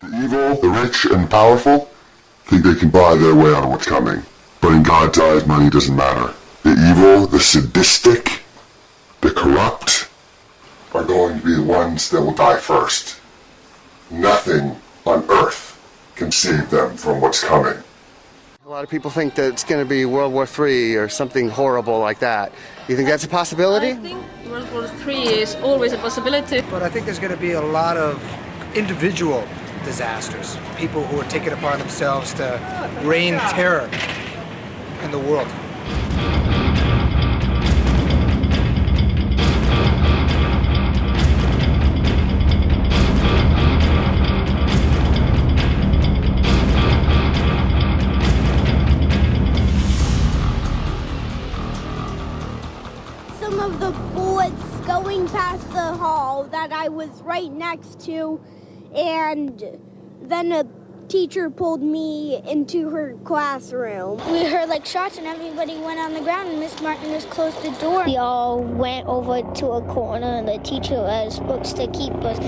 The evil, the rich and powerful think they can buy their way out of what's coming. But in God's eyes, money doesn't matter. The evil, the sadistic, the corrupt are going to be the ones that will die first. Nothing on earth can save them from what's coming. A lot of people think that it's going to be World War III or something horrible like that. You think that's a possibility? I think World War III is always a possibility. But I think there's going to be a lot of individual disasters. People who are taking it upon themselves to reign terror in the world. Some of the bullets going past the hall that I was right next to, and then a teacher pulled me into her classroom. We heard like shots and everybody went on the ground and Miss Martin just closed the door. We all went over to a corner and the teacher was supposed to keep us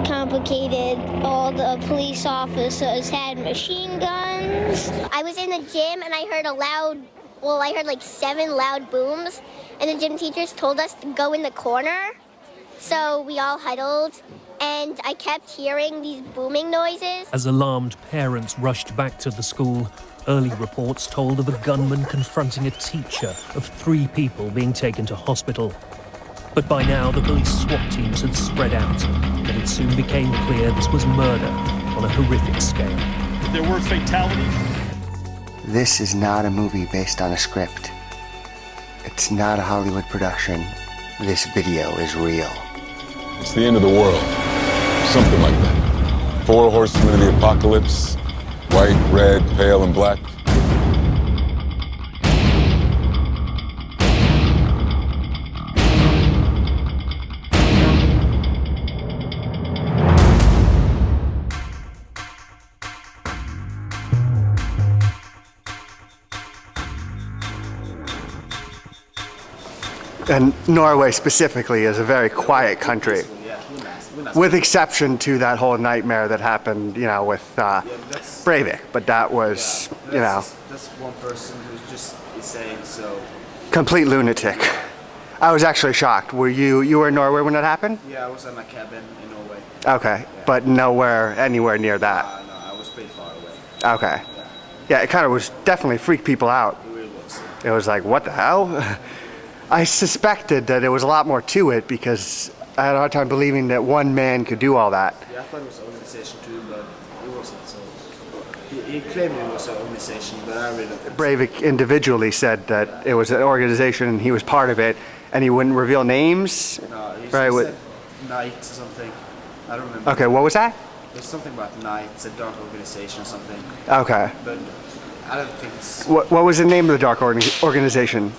complicated. All the police officers had machine guns. I was in the gym and I heard I heard like 7 loud booms, and the gym teachers told us to go in the corner. So we all huddled, and I kept hearing these booming noises. As alarmed parents rushed back to the school, early reports told of a gunman confronting a teacher, of 3 people being taken to hospital. But by now, the police SWAT teams had spread out, and it soon became clear this was murder on a horrific scale. There were fatalities. This is not a movie based on a script. It's not a Hollywood production. This video is real. It's the end of the world. Something like that. 4 horsemen of the apocalypse. White, red, pale, and black. And Norway specifically is a very quiet country, with exception to that whole nightmare that happened, with Breivik. But that was, That's one person who's just insane, so... complete lunatic. I was actually shocked. Were you were in Norway when that happened? Yeah, I was at my cabin in Norway. Okay, yeah. But anywhere near that? No, I was pretty far away. Okay. Yeah, it kind of was definitely freaked people out. It really was. It was like, what the hell? I suspected that there was a lot more to it because I had a hard time believing that one man could do all that. Yeah, I thought it was an organization too, but it wasn't. So he claimed it was an organization, but I really don't think so. Breivik individually said that it was an organization and he was part of it, and he wouldn't reveal names. No, he right? said Knights or something. I don't remember. Okay, what was that? There's something about Knights, a dark organization or something. Okay. But I don't think it's... What was the name of the dark organization?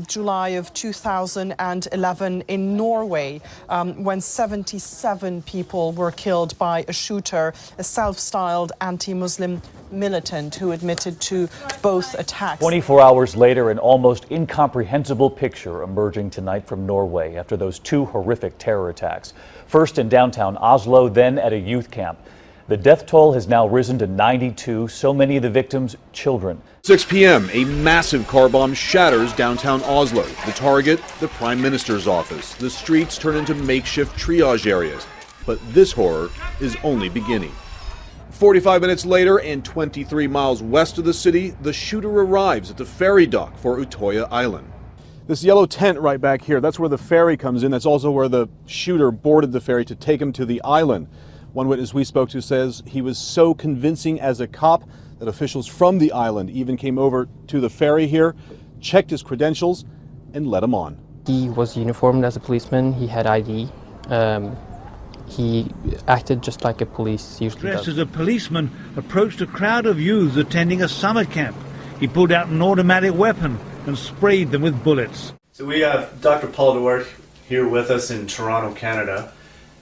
July of 2011 in Norway, when 77 people were killed by a shooter, a self-styled anti-Muslim militant who admitted to both attacks. 24 hours later, an almost incomprehensible picture emerging tonight from Norway after those 2 horrific terror attacks. First in downtown Oslo, then at a youth camp. The death toll has now risen to 92, so many of the victims children. 6 p.m., a massive car bomb shatters downtown Oslo. The target, the Prime Minister's office. The streets turn into makeshift triage areas. But this horror is only beginning. 45 minutes later, and 23 miles west of the city, the shooter arrives at the ferry dock for Utoya Island. This yellow tent right back here, that's where the ferry comes in. That's also where the shooter boarded the ferry to take him to the island. One witness we spoke to says he was so convincing as a cop that officials from the island even came over to the ferry here, checked his credentials, and let him on. He was uniformed as a policeman. He had ID. He acted just like a police usually does. Dressed as a policeman, approached a crowd of youths attending a summer camp. He pulled out an automatic weapon and sprayed them with bullets. So we have Dr. Paul DeWart here with us in Toronto, Canada.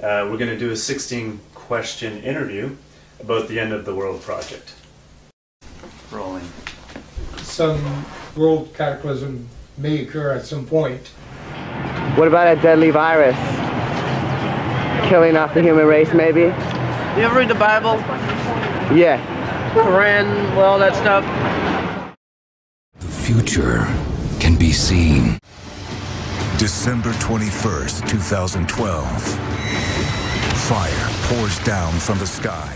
We're going to do a 16-question interview about the End of the World project. Rolling. Some world cataclysm may occur at some point. What about a deadly virus? Killing off the human race, maybe? You ever read the Bible? Yeah. Quran, all that stuff? The future can be seen. December 21st, 2012. Fire pours down from the sky.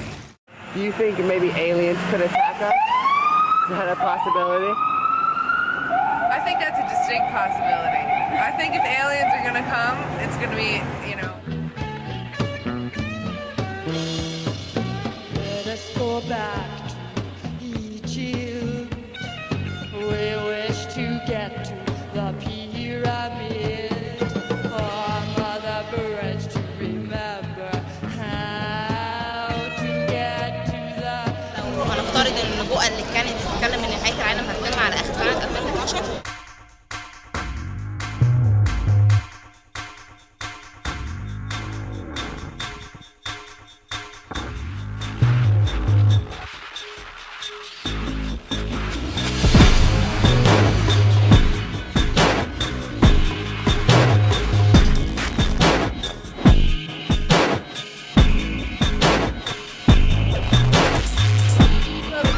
Do you think maybe aliens could attack us? Is that a possibility? I think that's a distinct possibility. I think if aliens are gonna come, it's gonna be, you know. Let us go back to Egypt. We wish to get to the pyramid. For Mother Birds to remember how to get to the. هنفترض ان النبوءة اللي كانت بتتكلم ان نهاية العالم هتتم على اخر سنة 2012.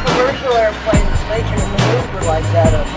Commercial airplanes, they can maneuver like that up